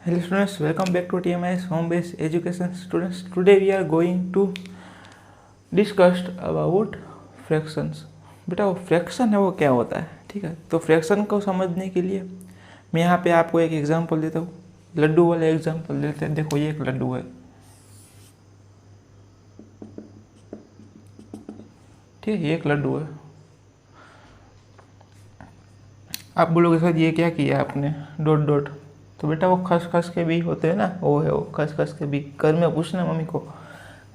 Hello students, welcome back to TMI's home-based education. Students, today we are going to discuss about fractions. बेटा वो fraction है वो क्या होता है, ठीक है। तो फ्रैक्शन को समझने के लिए मैं यहाँ पे आपको एक एग्जांपल देता हूँ। लड्डू वाले एग्जांपल लेते हैं। देखो ये एक लड्डू है, ठीक है, ये एक लड्डू है। आप बोलोगे सर ये क्या किया आपने, डॉट डॉट। तो बेटा वो खसखस के बीज होते हैं ना, वो है वो खसखस के बीज। घर में पूछना मम्मी को,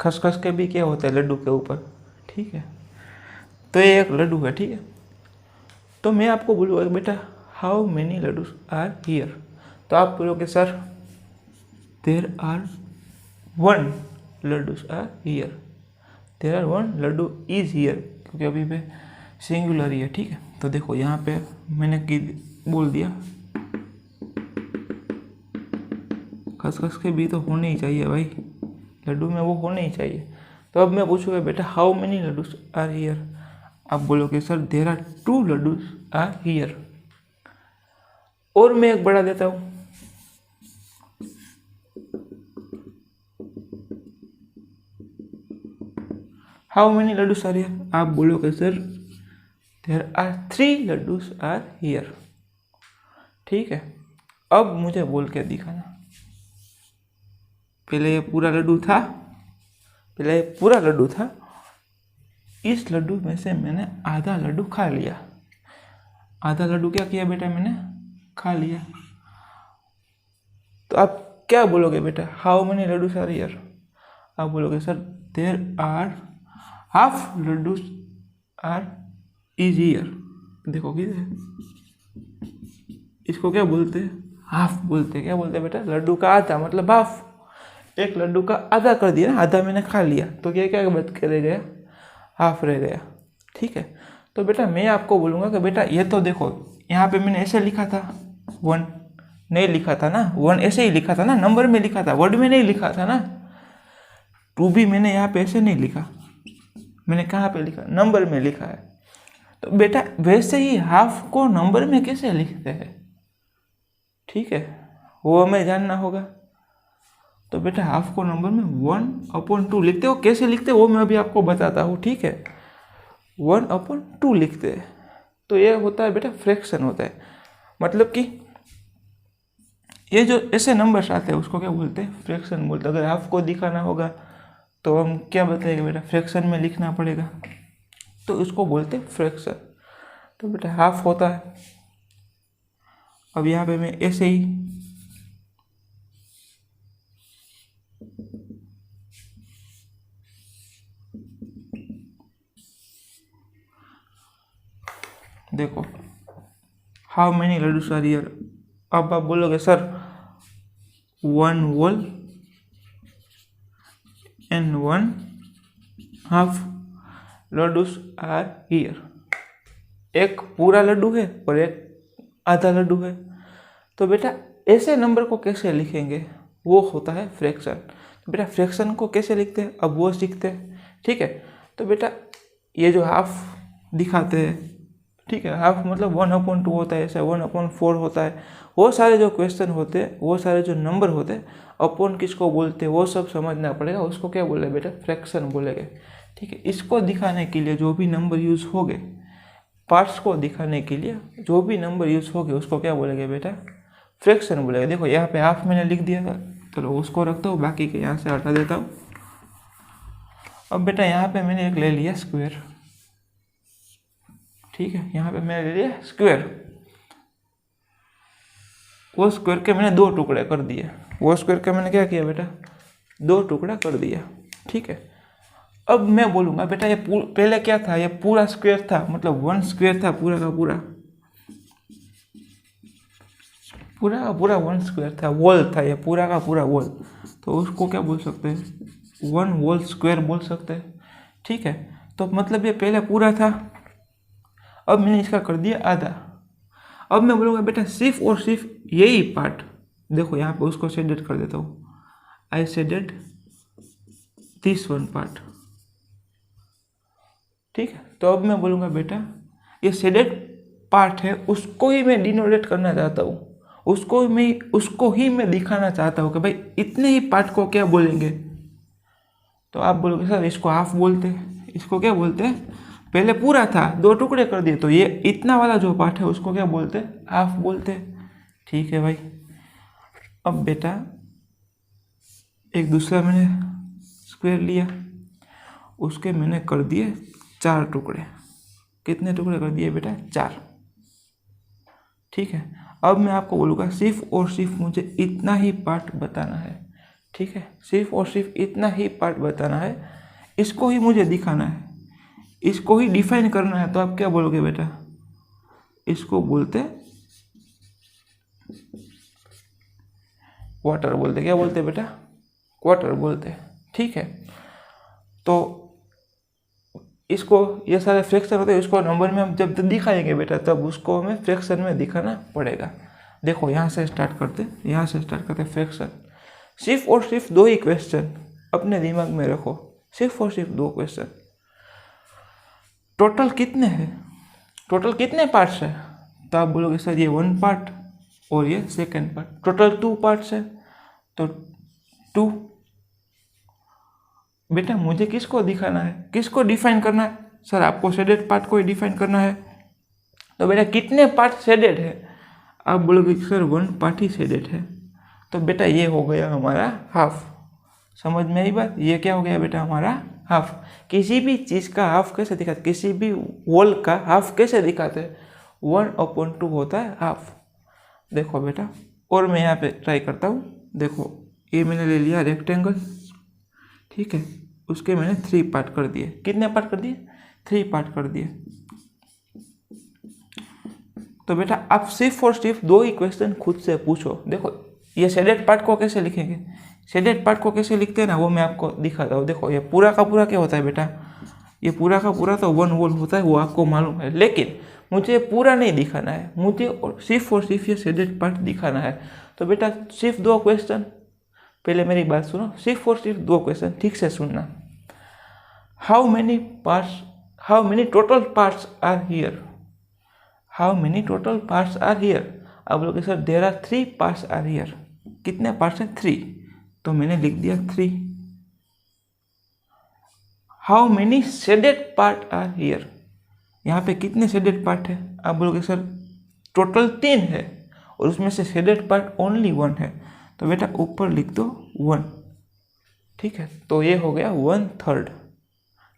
खसखस के बीज क्या होते हैं लड्डू के ऊपर, ठीक है। तो ये एक लड्डू है, ठीक है। तो मैं आपको बोलूँगा बेटा how many laddoos are here. तो आप बोलोगे sir there are one laddoos are here, there are one laddoo is here, क्योंकि अभी पे सिंगुलर ही है, ठीक है। तो देखो यहाँ पे मैंने बोल दिया खसखस के भी तो होने ही चाहिए भाई, लड्डू में वो होने ही चाहिए। तो अब मैं पूछूंगा बेटा how many laddoos are here. आप बोलोगे sir there are two laddoos are here. और मैं एक बढ़ा देता हूँ, how many laddoos are here. आप बोलोगे sir there are three laddoos are here, ठीक है। अब मुझे बोल के दिखाना, पहले ये पूरा लड्डू था, पहले ये पूरा लड्डू था, इस लड्डू में से मैंने आधा लड्डू खा लिया। आधा लड्डू क्या किया बेटा, मैंने खा लिया। तो आप क्या बोलोगे बेटा how many laddoos are here. आप बोलोगे sir there are half laddoos are is here. देखो किधर, इसको क्या बोलते हैं, हाफ बोलते हैं। क्या बोलते हैं बेटा, लड्डू का आधा मतलब हाफ। एक लड्डू का आधा कर दिया ना, आधा मैंने खा लिया, तो क्या क्या बच के रह गया, हाफ रह गया, ठीक है। तो बेटा मैं आपको बोलूँगा कि बेटा ये तो देखो यहाँ पे मैंने ऐसे लिखा था, वन नहीं लिखा था ना, वन ऐसे ही लिखा था ना, नंबर में लिखा था, वर्ड में नहीं लिखा था ना। टू भी मैंने यहाँ पे ऐसे नहीं लिखा, मैंने कहाँ पे लिखा, नंबर में लिखा है। तो बेटा वैसे ही हाफ को नंबर में कैसे लिखते हैं, ठीक है, वो हमें जानना होगा। तो बेटा हाफ को नंबर में 1/2 लिखते हो। कैसे लिखते हो वो मैं अभी आपको बताता हूँ, ठीक है। 1/2 लिखते हैं। तो ये होता है बेटा फ्रैक्शन होता है, मतलब कि ये जो ऐसे नंबर्स आते हैं उसको क्या बोलते हैं, फ्रैक्शन बोलते हैं। अगर हाफ को दिखाना होगा तो हम क्या बताएंगे बेटा, फ्रैक्शन में लिखना पड़ेगा, तो उसको बोलते हैं फ्रैक्शन। तो बेटा हाफ होता है। अब यहाँ पे मैं ऐसे ही देखो how many laddoos are here. अब आप बोलोगे sir 1 whole and 1/2 laddoos are here. एक पूरा लड्डू है और एक आधा लड्डू है। तो बेटा ऐसे नंबर को कैसे लिखेंगे, वो होता है फ्रैक्शन। तो बेटा फ्रैक्शन को कैसे लिखते हैं अब वो सीखते हैं, ठीक है। तो बेटा ये जो हाफ दिखाते हैं, ठीक है, हाफ मतलब 1/2 होता है, ऐसा 1/4 होता है। वो सारे जो क्वेश्चन होते हैं, वो सारे जो नंबर होते हैं, अपॉन किसको बोलते हैं वो सब समझना पड़ेगा। उसको क्या बोले बेटा, फ्रैक्शन बोलेंगे, ठीक है। इसको दिखाने के लिए जो भी नंबर यूज़ होंगे, पार्ट्स को दिखाने के लिए जो भी नंबर यूज़ होंगे उसको क्या बोलेंगे बेटा, फ्रैक्शन बोलेंगे। देखो यहाँ पे हाफ मैंने लिख दिया था, चलो उसको रखता हूँ, बाकी के यहाँ से हटा देता हूँ। अब बेटा यहाँ पे मैंने एक ले लिया स्क्वायर, ठीक है, यहाँ पे मैंने ले लिया स्क्वायर। वो स्क्वायर के मैंने 2 टुकड़े कर दिए। वो स्क्वायर के मैंने क्या किया बेटा, 2 टुकड़ा कर दिया, ठीक है। अब मैं बोलूँगा बेटा ये पहले क्या था, ये पूरा स्क्वायर था, मतलब 1 स्क्वायर था, पूरा का पूरा 1 स्क्वायर था, वॉल था ये पूरा का पूरा वॉल। तो उसको क्या बोल सकते हैं, 1 whole स्क्वायर बोल सकते हैं, ठीक है। तो मतलब ये पहले पूरा था, अब मैंने इसका कर दिया आधा। अब मैं बोलूँगा बेटा सिर्फ और सिर्फ यही पार्ट, देखो यहाँ पे उसको शेडेड कर देता हूँ, आई शेडेड दिस वन पार्ट, ठीक है। तो अब मैं बोलूँगा बेटा ये शेडेड पार्ट है, उसको ही मैं डिनोटेट करना चाहता हूँ, उसको ही मैं दिखाना चाहता हूँ कि भाई इतने ही पार्ट को क्या बोलेंगे। तो आप बोलोगे सर इसको हाफ बोलते, इसको क्या बोलते हैं, पहले पूरा था 2 टुकड़े कर दिए तो ये इतना वाला जो पार्ट है उसको क्या बोलते हैं, हाफ बोलते हैं। ठीक है भाई। अब बेटा एक दूसरा मैंने स्क्वायर लिया, उसके मैंने कर दिए 4 टुकड़े। कितने टुकड़े कर दिए बेटा, 4। ठीक है। अब मैं आपको बोलूँगा सिर्फ और सिर्फ मुझे इतना ही पार्ट बताना है। ठीक है, सिर्फ और सिर्फ इतना ही पार्ट बताना है, इसको ही मुझे दिखाना है, इसको ही डिफाइन करना है। तो आप क्या बोलोगे बेटा, इसको बोलते क्वार्टर बोलते, क्या बोलते बेटा, क्वार्टर बोलते। ठीक है। तो इसको, ये सारे फ्रैक्शन होते हैं, इसको नंबर में हम जब दिखाएंगे बेटा तब उसको हमें फ्रैक्शन में दिखाना पड़ेगा। देखो यहाँ से स्टार्ट करते फ्रैक्शन। सिर्फ और सिर्फ 2 ही क्वेश्चन अपने दिमाग में रखो, सिर्फ और सिर्फ 2 क्वेश्चन। टोटल कितने हैं, टोटल कितने पार्ट्स है, तो आप बोलोगे सर ये 1 पार्ट और ये सेकेंड पार्ट, टोटल 2 पार्ट्स है तो 2। बेटा मुझे किसको दिखाना है, किसको डिफाइन करना है, सर आपको शेडेड पार्ट को ही डिफाइन करना है। तो बेटा कितने पार्ट शेडेड है, आप बोलोगे सर 1 पार्ट ही शेडेड है। तो बेटा ये हो गया हमारा हाफ। समझ में आई बात, ये क्या हो गया बेटा हमारा हाफ। किसी भी चीज़ का हाफ कैसे दिखाते, किसी भी होल का हाफ कैसे दिखाते हैं, 1/2 होता है हाफ। देखो बेटा, और मैं यहाँ पे ट्राई करता हूँ। देखो ये मैंने ले लिया रेक्टेंगल, ठीक है, उसके मैंने 3 पार्ट कर दिए। कितने पार्ट कर दिए, 3 पार्ट कर दिए। तो बेटा आप सिर्फ और सिर्फ 2 ही क्वेश्चन खुद से पूछो। देखो ये शेडेड पार्ट को कैसे लिखेंगे, शेडेड पार्ट को कैसे लिखते हैं ना, वो मैं आपको दिखाता हूँ। देखो ये पूरा का पूरा क्या होता है बेटा, ये पूरा का पूरा तो 1 होल होता है, वो आपको मालूम है। लेकिन मुझे पूरा नहीं दिखाना है, मुझे और सिर्फ ये शेडेड पार्ट दिखाना है। तो बेटा सिर्फ 2 क्वेश्चन, पहले मेरी बात सुनो, सिर्फ और सिर्फ 2 क्वेश्चन ठीक से सुनना। How many total parts are here, how many total parts are here. अब लोग sir there are 3 parts are here. कितने पार्ट्स हैं, 3, तो मैंने लिख दिया 3। How many shaded part are here, यहाँ पे कितने शेडेड पार्ट है, आप बोलोगे सर टोटल 3 है और उसमें से शेडेड पार्ट ओनली 1 है। तो बेटा ऊपर लिख दो 1। ठीक है, तो ये हो गया 1/3।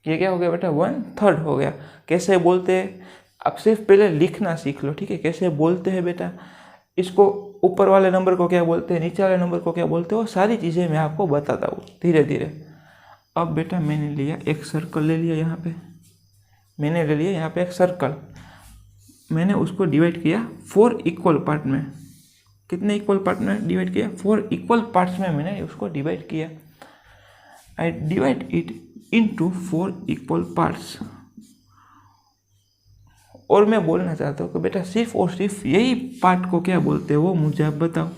ये क्या हो गया बेटा, 1/3 हो गया। कैसे बोलते हैं, आप सिर्फ पहले लिखना सीख लो। ठीक है, कैसे बोलते हैं बेटा, इसको ऊपर वाले नंबर को क्या बोलते हैं, नीचे वाले नंबर को क्या बोलते हैं, वो सारी चीज़ें मैं आपको बताता हूँ धीरे धीरे। अब बेटा मैंने लिया एक सर्कल, ले लिया यहाँ पे, मैंने ले लिया यहाँ पे एक सर्कल, मैंने उसको डिवाइड किया 4 इक्वल पार्ट में। कितने इक्वल पार्ट में डिवाइड किया, 4 इक्वल पार्ट्स में मैंने उसको डिवाइड किया। I divide it into 4 equal parts. और मैं बोलना चाहता हूँ कि बेटा सिर्फ और सिर्फ यही पार्ट को क्या बोलते हैं वो मुझे आप बताओ,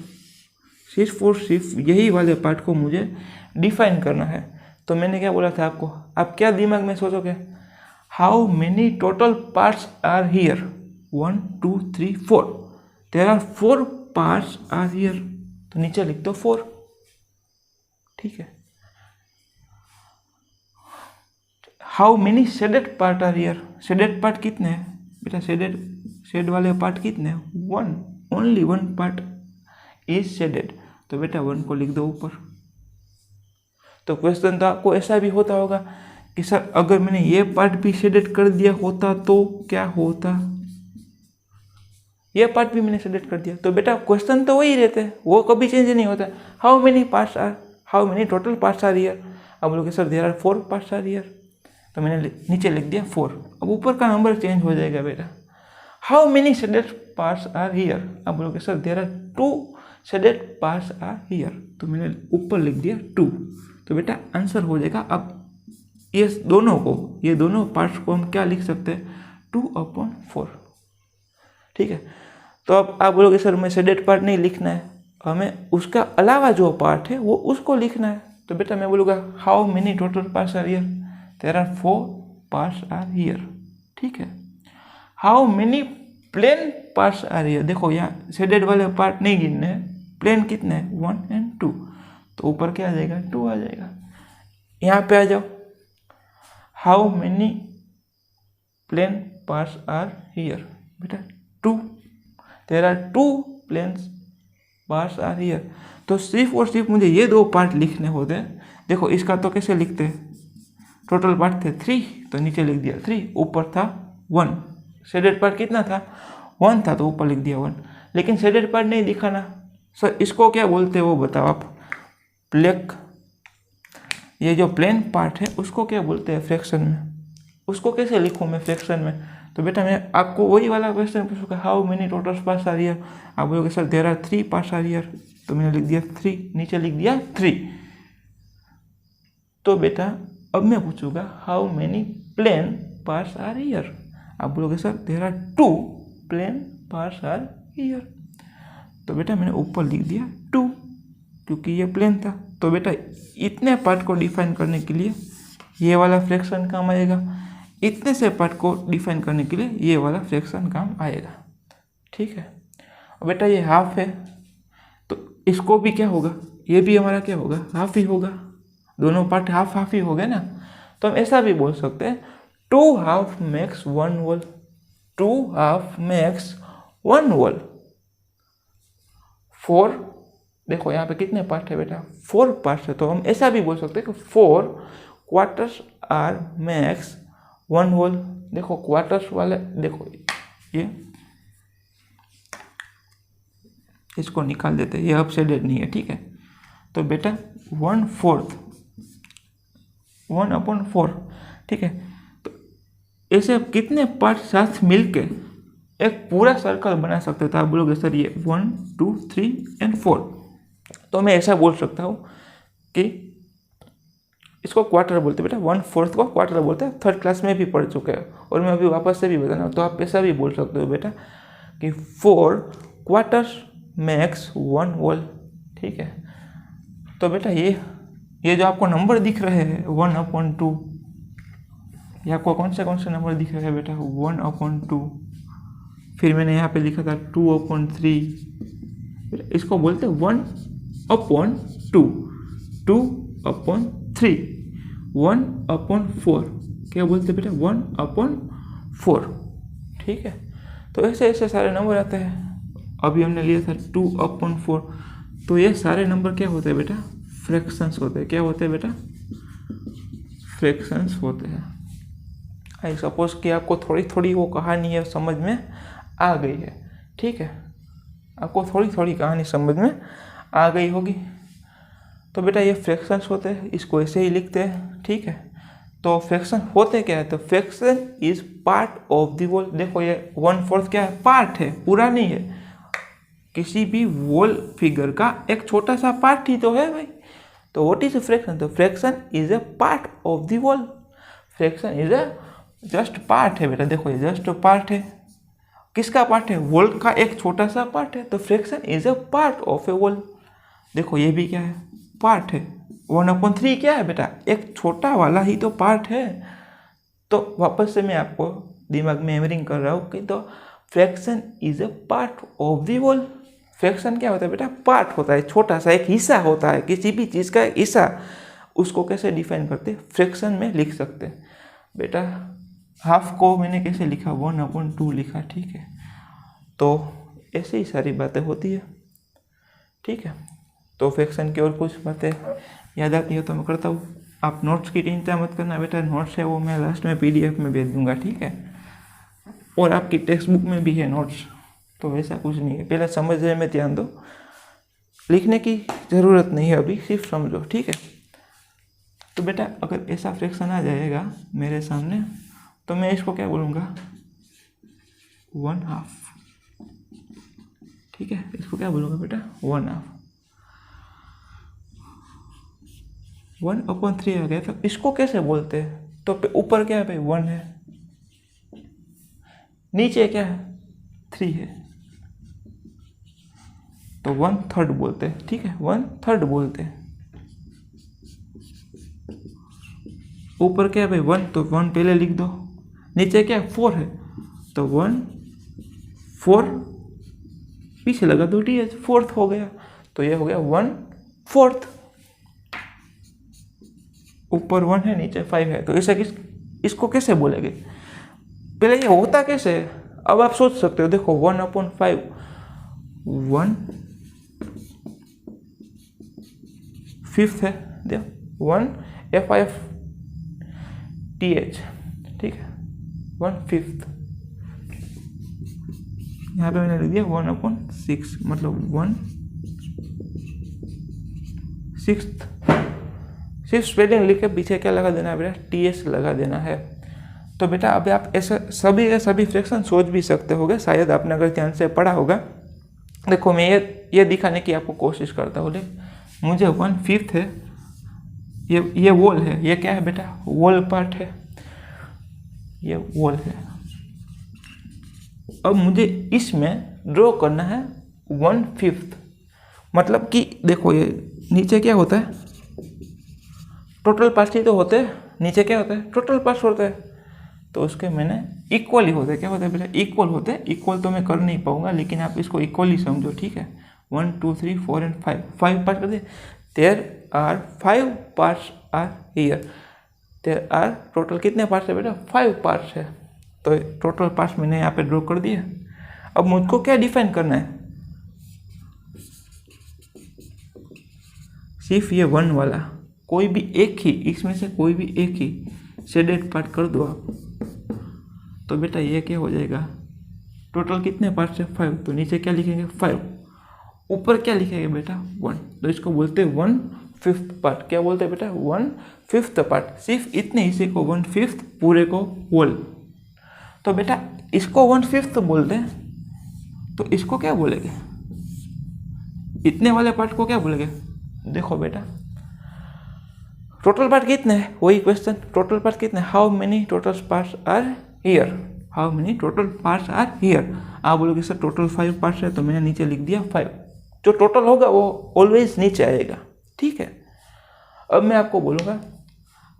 सिर्फ और सिर्फ यही वाले पार्ट को मुझे डिफाइन करना है। तो मैंने क्या बोला था आपको, आप क्या दिमाग में सोचोगे, how many total parts are here, 1 2 3 4, there are 4 parts are here, तो नीचे लिख दो 4। ठीक है, how many shaded part are here, shaded part कितने हैं बेटा, शेड वाले पार्ट कितने हैं, 1, ओनली 1 पार्ट इज शेडेड। तो बेटा 1 को लिख दो ऊपर। तो क्वेश्चन तो आपको ऐसा भी होता होगा कि सर अगर मैंने ये पार्ट भी शेडेड कर दिया होता तो क्या होता, ये पार्ट भी मैंने शेडेड कर दिया। तो बेटा क्वेश्चन तो वही रहते हैं, वो कभी चेंज नहीं होता। How many parts are, how many total parts are here. अब लोग sir there are 4 parts are here, तो मैंने नीचे लिख दिया 4। अब ऊपर का नंबर चेंज हो जाएगा बेटा। How many shaded parts are here, अब बोलोगे sir there are 2 shaded parts are here, तो मैंने ऊपर लिख दिया 2। तो बेटा आंसर हो जाएगा। अब ये दोनों पार्ट्स को हम क्या लिख सकते हैं, 2/4। ठीक है, तो अब आप बोलोगे सर मैं शेडेड पार्ट नहीं लिखना है, हमें उसका अलावा जो पार्ट है वो उसको लिखना है। तो बेटा मैं बोलूँगा how many total parts are here, there are 4 parts are here. ठीक है, हाउ मेनी प्लेन पार्ट्स आ रही है। देखो यहाँ शेडेड वाले पार्ट नहीं गिनने हैं, प्लेन कितने हैं 1 और 2, तो ऊपर क्या आ जाएगा 2 आ जाएगा। यहाँ पे आ जाओ, how many plain parts are here, बेटा 2, there are 2 plain parts are here. तो सिर्फ और सिर्फ मुझे ये 2 पार्ट लिखने होते हैं। देखो इसका तो कैसे लिखते हैं, टोटल पार्ट थे 3, तो नीचे लिख दिया 3, ऊपर था 1, शेडेड पार्ट कितना था 1 था, तो ऊपर लिख दिया 1। लेकिन शेडेड पार्ट नहीं दिखाना, सर इसको क्या बोलते हैं वो बताओ आप। ब्लैक, ये जो प्लेन पार्ट है उसको क्या बोलते हैं फ्रैक्शन में, उसको कैसे लिखूँ मैं फ्रैक्शन में। तो बेटा मैं आपको वही वाला क्वेश्चन पूछूंगा, how many total parts are here, आप बोलोगे sir there are 3 parts are here, तो मैंने लिख दिया 3, नीचे लिख दिया 3। तो बेटा अब मैं पूछूंगा how many plain parts are here, आप बोलोगे sir there are 2 plain parts are here. तो बेटा मैंने ऊपर लिख दिया 2 क्योंकि ये प्लेन था। तो बेटा इतने पार्ट को डिफाइन करने के लिए ये वाला फ्रैक्शन काम आएगा, इतने से पार्ट को डिफाइन करने के लिए ये वाला फ्रैक्शन काम आएगा। ठीक है, और बेटा ये हाफ है तो इसको भी क्या होगा, ये भी हमारा क्या होगा हाफ ही होगा, दोनों पार्ट हाफ हाफ ही हो गए ना। तो हम ऐसा भी बोल सकते हैं 2 half makes 1 whole, 2 half makes 1 whole. 4, देखो यहाँ पे कितने पार्ट है बेटा 4 पार्ट है, तो हम ऐसा भी बोल सकते हैं कि 4 क्वार्टर्स आर मैक्स 1 होल। देखो क्वार्टर्स वाले, देखो ये इसको निकाल देते हैं, ये अब शेडेड नहीं है। ठीक है, तो बेटा 1/4 1/4। ठीक है, तो ऐसे कितने पार्ट साथ मिलके एक पूरा सर्कल बना सकते थे। आप बोलोगे सर ये 1 2 3 और 4, तो मैं ऐसा बोल सकता हूँ कि इसको क्वार्टर बोलते हैं बेटा, 1/4 को क्वार्टर बोलते हैं, 3rd क्लास में भी पढ़ चुके हैं और मैं अभी वापस से भी बताना। तो आप ऐसा भी बोल सकते हो बेटा कि 4 क्वार्टर्स मैक्स 1 होल। ठीक है, तो बेटा ये जो आपको नंबर दिख रहे हैं 1/2, ये आपको कौन से नंबर दिख रहे हैं बेटा 1/2, फिर मैंने यहाँ पे लिखा था 2/3, इसको बोलते हैं 1/2, 2/3, 1/4, क्या बोलते हैं बेटा 1/4। ठीक है, तो ऐसे ऐसे सारे नंबर आते हैं। अभी हमने लिया था 2/4, तो ये सारे नंबर क्या होते हैं बेटा फ्रैक्शंस होते हैं। क्या होते हैं बेटा फ्रैक्शंस होते हैं। आई सपोज कि आपको थोड़ी थोड़ी वो कहानी है समझ में आ गई है। ठीक है, आपको थोड़ी थोड़ी कहानी समझ में आ गई होगी। तो बेटा ये फ्रैक्शंस होते हैं, इसको ऐसे ही लिखते हैं। ठीक है, तो फ्रैक्शन होते क्या है, तो fraction is part of the whole. देखो ये 1/4 क्या है, पार्ट है, पूरा नहीं है। किसी भी होल फिगर का एक छोटा सा पार्ट ही तो है भाई। तो व्हाट इज फ्रैक्शन, तो fraction is a part of the whole, fraction is a just part है बेटा। देखो ये जस्ट पार्ट है, किसका पार्ट है, होल का एक छोटा सा पार्ट है। तो fraction is a part of a whole. देखो ये भी क्या है, पार्ट है। 1/3 क्या है बेटा, एक छोटा वाला ही तो पार्ट है। तो वापस से मैं आपको दिमाग में हैमरिंग कर रहा हूँ कि तो fraction is a part of the whole. Fraction क्या होता है बेटा, पार्ट होता है, छोटा सा एक हिस्सा होता है, किसी भी चीज़ का एक हिस्सा। उसको कैसे डिफाइन करते हैं, फ्रैक्शन में लिख सकते हैं बेटा। हाफ को मैंने कैसे लिखा 1/2 लिखा। ठीक है, तो ऐसे ही सारी बातें होती है। ठीक है, तो फ्रैक्शन की और कुछ बातें याद आती है तो मैं करता हूँ। आप नोट्स की चिंता मत करना बेटा, नोट्स है वो मैं लास्ट में PDF में भेज दूंगा। ठीक है, और आपकी टेक्स्ट बुक में भी है नोट्स, तो वैसा कुछ नहीं है। पहले समझने में ध्यान दो, लिखने की ज़रूरत नहीं है अभी, सिर्फ समझो। ठीक है, तो बेटा अगर ऐसा फ्रैक्शन आ जाएगा मेरे सामने तो मैं इसको क्या बोलूँगा 1/2। ठीक है, इसको क्या बोलूँगा बेटा 1/2। 1/3 आ गया, तो इसको कैसे बोलते हैं, तो ऊपर क्या है भाई 1 है, नीचे क्या है 3 है, तो 1/3 बोलते हैं। ठीक है, 1/3 बोलते हैं। ऊपर क्या है भाई 1, तो 1 पहले लिख दो। नीचे क्या है 4 है, तो 1/4 पीछे लगा दो TH, फोर्थ हो गया। तो ये हो गया 1/4। ऊपर 1 है नीचे 5 है, तो इसे इसको कैसे बोलेंगे? पहले ये होता कैसे है? अब आप सोच सकते हो, देखो 1/5, 1/5 है, देखो 1/5 TH, ठीक है, 1/5। यहाँ पे मैंने लिख दिया 1/6, मतलब 1/6। सिर्फ स्पेलिंग लिख के पीछे क्या लगा देना है बेटा? TH लगा देना है। तो बेटा अभी आप ऐसा सभी के सभी फ्रैक्शन सोच भी सकते होगे, शायद आपने अगर ध्यान से पढ़ा होगा। देखो मैं ये दिखाने की आपको कोशिश करता हूँ। मुझे 1/5 है, ये वॉल है, ये क्या है बेटा? वॉल पार्ट है, ये वॉल है। अब मुझे इसमें ड्रॉ करना है 1/5, मतलब कि देखो ये नीचे क्या होता है? टोटल पार्ट्स ही तो होते हैं। नीचे क्या होता है? टोटल पार्ट्स होते हैं। तो उसके मैंने इक्वल ही होते हैं। क्या होता है बेटा? इक्वल होते हैं। इक्वल तो मैं कर नहीं पाऊंगा, लेकिन आप इसको इक्वल ही समझो, ठीक है। 1 2 3 4 एंड 5 पार्ट कर दे। There are 5 parts are here. There are total कितने पार्ट्स है बेटा? 5 पार्ट्स है। तो टोटल पार्ट्स मैंने यहाँ पे ड्रॉ कर दिया। अब मुझको क्या डिफाइन करना है? सिर्फ ये 1 वाला, कोई भी एक ही, इसमें से कोई भी एक ही शेडेड पार्ट कर दो आप, तो बेटा ये क्या हो जाएगा? टोटल कितने पार्ट्स है? 5। तो नीचे क्या लिखेंगे? 5। ऊपर क्या लिखेंगे बेटा? 1। तो इसको बोलते हैं 1/5 पार्ट। क्या बोलते हैं बेटा? 1/5 पार्ट। सिर्फ इतने हिस्से को 1/5, पूरे को होल। तो बेटा इसको 1/5 बोलते हैं, तो इसको क्या बोलेंगे? इतने वाले पार्ट को क्या बोलेंगे? देखो बेटा टोटल पार्ट कितने हैं? वही क्वेश्चन, टोटल पार्ट कितने? How many total parts are here? How many total parts are here? आप बोलोगे सर टोटल 5 पार्ट्स है, तो मैंने नीचे लिख दिया 5। जो टोटल होगा वो ऑलवेज नीचे आएगा, ठीक है। अब मैं आपको बोलूँगा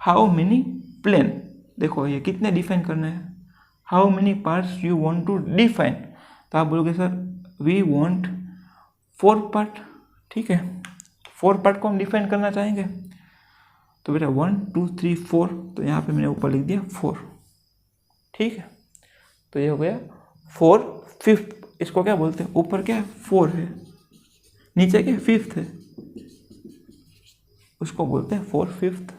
हाउ मेनी प्लेन। देखो ये कितने डिफाइन करना है? How many parts you want to define? तो आप बोलोगे सर वी वांट 4 पार्ट, ठीक है। 4 पार्ट को हम डिफाइन करना चाहेंगे। तो बेटा 1 2 3 4, तो यहाँ पे मैंने ऊपर लिख दिया 4, ठीक है। तो ये हो गया 4/5। इसको क्या बोलते हैं? ऊपर क्या है? 4 है, नीचे क्या? 5 है, उसको बोलते हैं 4/5।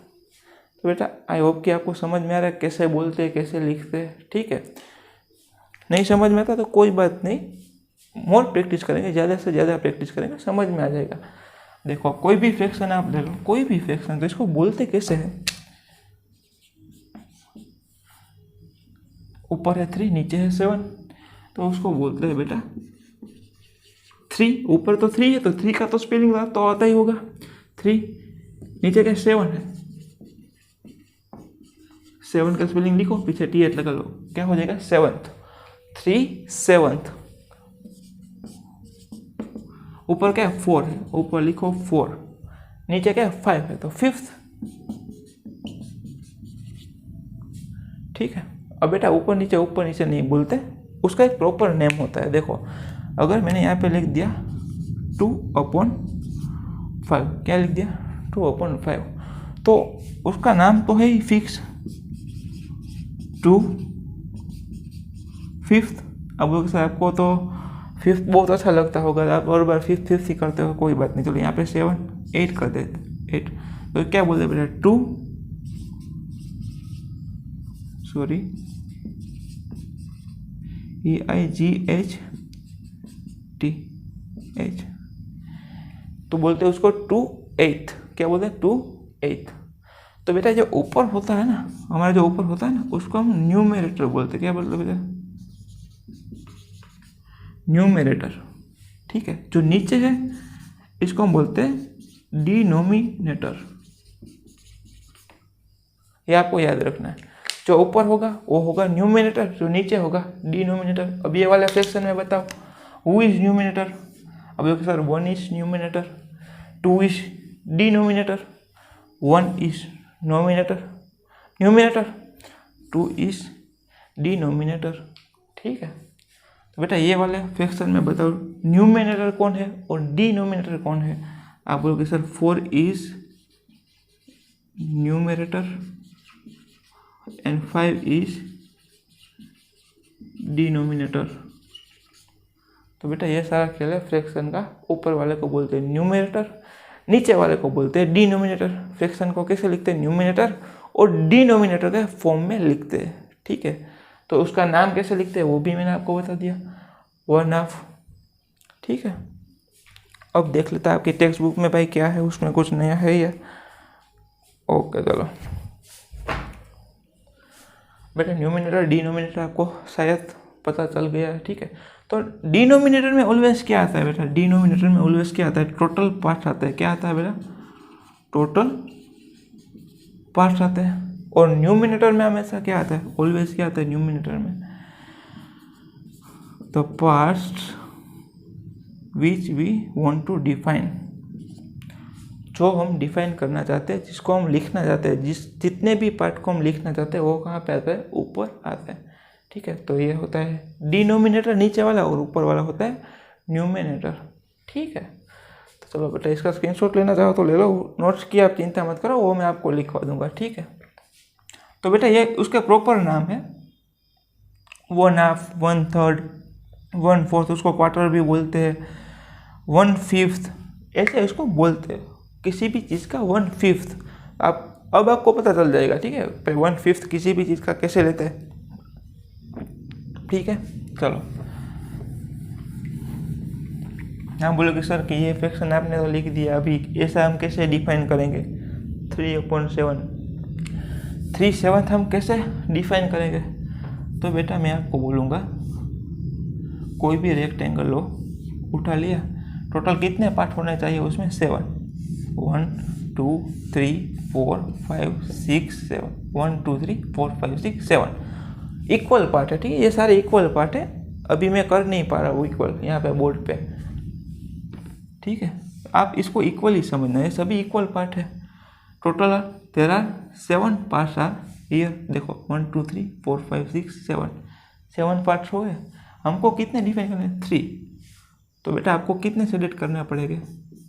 तो बेटा आई होप कि आपको समझ में आ रहा है कैसे बोलते हैं, कैसे लिखते हैं, ठीक है। नहीं समझ में आता तो कोई बात नहीं, मोर प्रैक्टिस करेंगे, ज़्यादा से ज़्यादा प्रैक्टिस करेंगे, समझ में आ जाएगा। देखो कोई भी फ्रैक्शन आप ले लो, कोई भी फ्रैक्शन, तो इसको बोलते कैसे हैं? ऊपर है 3, नीचे है 7, तो उसको बोलते हैं बेटा 3। ऊपर तो 3 है, तो 3 का तो स्पेलिंग तो आता ही होगा 3। नीचे क्या? 7 है, 7 का स्पेलिंग लिखो, पीछे TH लगा लो, क्या हो जाएगा? 7th। 3 7th। ऊपर क्या है? 4 है, ऊपर लिखो 4। नीचे क्या है? 5 है, तो 5th, ठीक है। अब बेटा ऊपर नीचे नहीं बोलते, उसका एक प्रॉपर नेम होता है। देखो अगर मैंने यहाँ पे लिख दिया 2/5, क्या लिख दिया? 2/5, तो उसका नाम तो है ही फिक्स, 2/5। अब सर आपको तो 5 बहुत अच्छा लगता होगा, आप और बार 5 ही करते हो, कोई बात नहीं। चलो यहाँ पे 7 8 कर देते, 8। तो क्या बोलते बेटा? 2 सॉरी EIGHTH, तो बोलते हैं उसको 2/8। क्या बोलते हैं? 2/8। तो बेटा जो ऊपर होता है ना, हमारा जो ऊपर होता है ना, उसको हम न्यूमरेटर बोलते हैं। क्या बोलते हैं बेटा? न्यूमरेटर, ठीक है। जो नीचे है इसको हम बोलते हैं डिनोमिनेटर। ये आपको याद रखना है। जो ऊपर होगा वो होगा न्यूमरेटर, जो नीचे होगा डिनोमिनेटर। अब ये वाला फ्रैक्शन में बताओ हु इज न्यूमरेटर? अब देखो sir 1 is numerator, 2 is denominator, 1 is numerator, 2 is denominator, ठीक है। तो बेटा ये वाले फ्रैक्शन में बताओ न्यूमिनेटर कौन है और डिनोमिनेटर कौन है। आप बोलोगे sir 4 is numerator and 5 is denominator. तो बेटा ये सारा खेल है फ्रैक्शन का। ऊपर वाले को बोलते हैं न्यूमिनेटर, नीचे वाले को बोलते हैं डिनोमिनेटर। फ्रैक्शन को कैसे लिखते हैं, न्यूमिनेटर और डिनोमिनेटर के फॉर्म में लिखते हैं, ठीक है। तो उसका नाम कैसे लिखते हैं वो भी मैंने आपको बता दिया, 1/2, ठीक है। अब देख लेता है आपकी टेक्स्ट बुक में भाई क्या है, उसमें कुछ नया है या। ओके चलो बेटा, न्यूमिनेटर डिनोमिनेटर आपको शायद पता चल गया है, ठीक है। तो डिनोमिनेटर में ऑलवेज क्या आता है बेटा, डिनोमिनेटर में ऑलवेज क्या आता है, टोटल पार्ट्स आता है। क्या आता है बेटा, टोटल पार्ट्स आते हैं। और न्यूमिनेटर में हमेशा क्या आता है, ऑलवेज क्या आता है न्यूमिनेटर में, the parts which we want to define. जो हम डिफाइन करना चाहते हैं, जिसको हम लिखना चाहते हैं, जितने भी पार्ट को हम लिखना चाहते हैं वो कहाँ पे आता है, ऊपर आता है, ठीक है। तो ये होता है डिनोमिनेटर नीचे वाला और ऊपर वाला होता है न्यूमिनेटर, ठीक है। तो चलो बेटा इसका स्क्रीनशॉट लेना चाहो तो ले लो, नोट्स की आप चिंता मत करो, वो मैं आपको लिखवा दूंगा, ठीक है। तो बेटा ये उसका प्रॉपर नाम है 1/2, 1/3, 1/4, उसको क्वार्टर भी बोलते हैं, 1/5 ऐसे उसको बोलते हैं। किसी भी चीज़ का 1/5 अब आपको पता चल जाएगा, ठीक है। 1/5 किसी भी चीज़ का कैसे लेते हैं, ठीक है। चलो हाँ बोलोगे सर कि ये फ्रैक्शन आपने तो लिख दिया, अभी ऐसा हम कैसे डिफाइन करेंगे, 3/7, 3/7 हम कैसे डिफाइन करेंगे। तो बेटा मैं आपको बोलूँगा, कोई भी रेक्टेंगल लो, उठा लिया, टोटल कितने पार्ट होने चाहिए उसमें, 7, 1 2 3 4 5 6 7, 1 2 3 4 5 6 7 इक्वल पार्ट है, ठीक है। ये सारे इक्वल पार्ट है, अभी मैं कर नहीं पा रहा हूँ इक्वल यहाँ पे बोर्ड पे, ठीक है। आप इसको इक्वल ही समझना है, सभी इक्वल पार्ट है। Total there are 7 parts are here, देखो 1 2 3 4 5 6 7 पार्ट्स हो गए। हमको कितने डिफाइन करने हैं, 3। तो बेटा आपको कितने शेडेड करना पड़ेगा,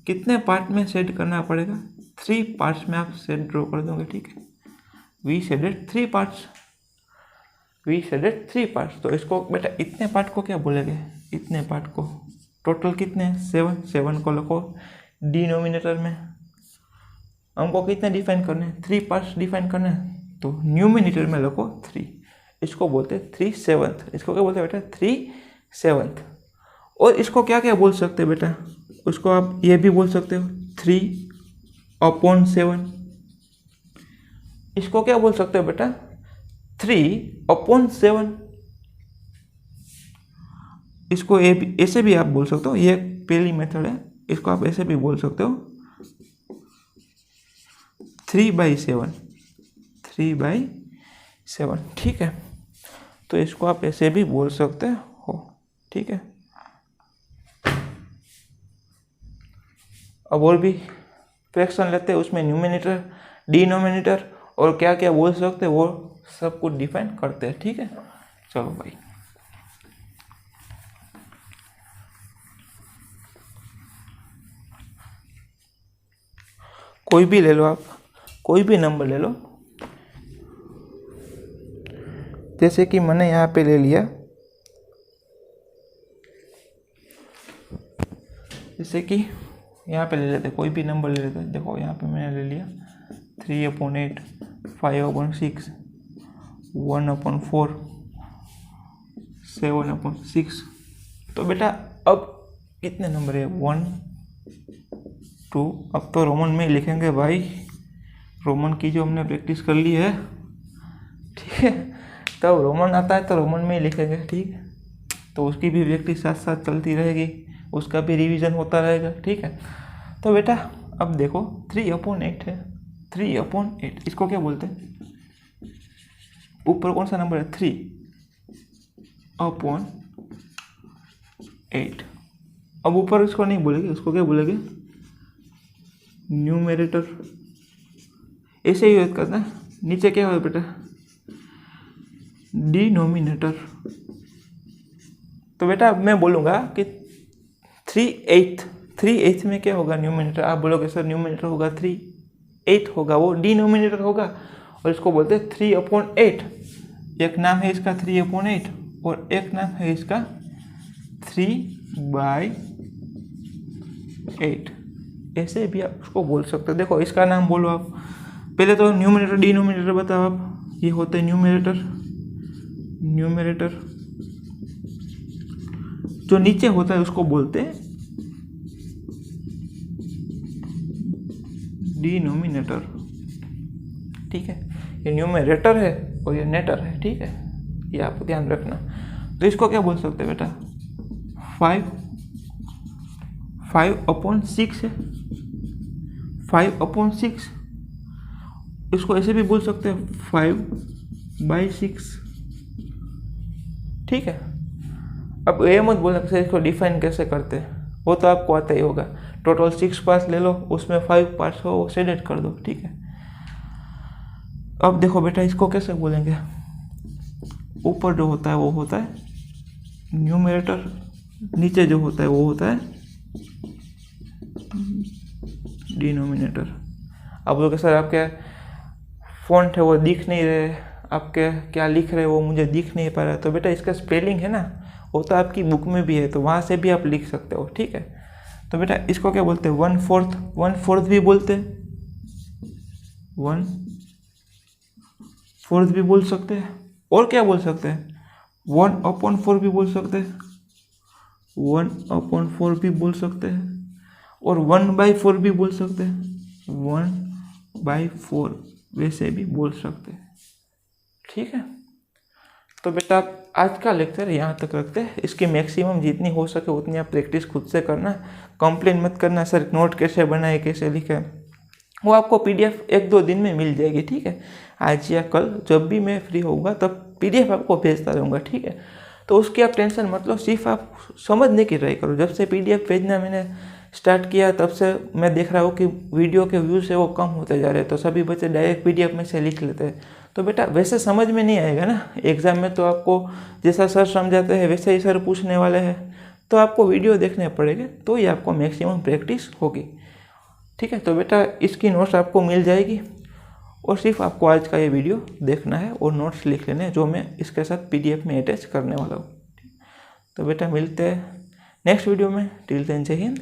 कितने पार्ट में शेड करना पड़ेगा, 3 पार्ट्स में आप शेड ड्रॉ कर दोगे, ठीक है। We shaded 3 parts, we shaded 3 parts. तो इसको बेटा इतने पार्ट को क्या बोलेंगे, इतने पार्ट को, टोटल कितने हैं 7 को लिखो डिनोमिनेटर में। हमको कितने डिफाइन करने हैं, 3 पार्ट्स डिफाइन करने हैं, तो न्यूमिनेटर में लिखो 3। इसको बोलते हैं 3/7, इसको क्या बोलते हैं बेटा 3/7। और इसको क्या क्या बोल सकते हैं बेटा, उसको आप ये भी बोल सकते हो 3/7। इसको क्या बोल सकते हो बेटा 3/7। इसको ऐसे भी आप बोल सकते हो, ये पहली मेथड है, इसको आप ऐसे भी बोल सकते हो 3/7, 3/7, ठीक है। तो इसको आप ऐसे भी बोल सकते हो, ठीक है। अब और भी फ्रैक्शन लेते हैं, उसमें न्यूमिनेटर डिनोमिनेटर और क्या क्या बोल सकते हैं वो सब कुछ डिफाइन करते हैं, ठीक है। चलो भाई कोई भी ले लो, आप कोई भी नंबर ले लो, जैसे कि मैंने यहाँ पे ले लिया, जैसे कि यहाँ पे ले लेते, कोई भी नंबर ले लेते। देखो यहाँ पे मैंने ले लिया 3/8, 5/6, 1/4, 7/6। तो बेटा अब कितने नंबर है, 1 2, अब तो रोमन में ही लिखेंगे भाई, रोमन की जो हमने प्रैक्टिस कर ली है, ठीक है। तब रोमन आता है तो रोमन में ही लिखेंगे, ठीक है। तो उसकी भी प्रैक्टिस साथ साथ चलती रहेगी, उसका भी रिवीजन होता रहेगा, ठीक है। तो बेटा अब देखो 3/8 है, 3/8 इसको क्या बोलते हैं, ऊपर कौन सा नंबर है 3/8। अब ऊपर इसको नहीं बोलेंगे, उसको क्या बोलेंगे न्यूमरेटर, ऐसे ही यूज करना है। नीचे क्या हो बेटा डिनोमिनेटर। तो बेटा अब मैं बोलूँगा कि 3/8 में क्या होगा न्यूमिनेटर। आप बोलोगे सर न्यूमिनेटर होगा 3/8 होगा, वो डिनोमिनेटर होगा और इसको बोलते हैं 3/8। एक नाम है इसका 3/8 और एक नाम है इसका 3/8। ऐसे भी आप उसको बोल सकते हो। देखो इसका नाम बोलो आप, पहले तो न्यूमिनेटर डिनोमिनेटर बताओ आप। ये होते हैं न्यूमिनेटर जो नीचे होता है उसको बोलते हैं डिनोमिनेटर, ठीक है। ये न्यूमरेटर है और ये नेटर है, ठीक है, ये आप ध्यान रखना। तो इसको क्या बोल सकते हैं बेटा, 5/6 है, 5/6। इसको ऐसे भी बोल सकते हैं 5/6, ठीक है। अब ये मत बोलना कि इसको डिफाइन कैसे करते हैं, वो तो आपको आता ही होगा। टोटल 6 पार्ट्स ले लो, उसमें 5 पार्ट्स हो वो सेलेक्ट कर दो, ठीक है। अब देखो बेटा इसको कैसे बोलेंगे, ऊपर जो होता है वो होता है न्यूमरेटर, नीचे जो होता है वो होता है डिनोमिनेटर। अब लोग सर आपके फॉन्ट है वो दिख नहीं रहे, आपके क्या लिख रहे हो वो मुझे दिख नहीं पा रहा, तो बेटा इसका स्पेलिंग है ना वो तो आपकी बुक में भी है, तो वहाँ से भी आप लिख सकते हो, ठीक है। तो बेटा इसको क्या बोलते हैं, 1/4 भी बोलते हैं, 1/4 भी बोल सकते हैं। और क्या बोल सकते हैं, 1/4 भी बोल सकते हैं, 1/4 भी बोल सकते हैं। और 1/4 भी बोल सकते हैं, 1/4 वैसे भी बोल सकते हैं, ठीक है। तो बेटा आप आज का लेक्चर यहाँ तक रखते हैं। इसकी मैक्सिमम जितनी हो सके उतनी आप प्रैक्टिस खुद से करना, कंप्लेन मत करना सर नोट कैसे बनाए कैसे लिखे, वो आपको पीडीएफ 1-2 दिन में मिल जाएगी, ठीक है। आज या कल जब भी मैं फ्री होऊंगा तब पीडीएफ आपको भेजता रहूँगा, ठीक है। तो उसकी आप टेंशन मत लो, सिर्फ आप समझने की ट्राई करो। जब से पीडीएफ भेजना मैंने स्टार्ट किया तब से मैं देख रहा हूँ कि वीडियो के व्यूज़ है वो कम होते जा रहे हैं, तो सभी बच्चे डायरेक्ट पीडीएफ में से लिख लेते हैं। तो बेटा वैसे समझ में नहीं आएगा ना, एग्ज़ाम में तो आपको जैसा सर समझाते हैं वैसे ही सर पूछने वाले हैं, तो आपको वीडियो देखने पड़ेंगे तो ही आपको मैक्सिमम प्रैक्टिस होगी, ठीक है। तो बेटा इसकी नोट्स आपको मिल जाएगी और सिर्फ आपको आज का ये वीडियो देखना है और नोट्स लिख लेने हैं जो मैं इसके साथ पीडीएफ में अटैच करने वाला हूँ। तो बेटा मिलते हैं नेक्स्ट वीडियो में, टिल देन जय हिंद।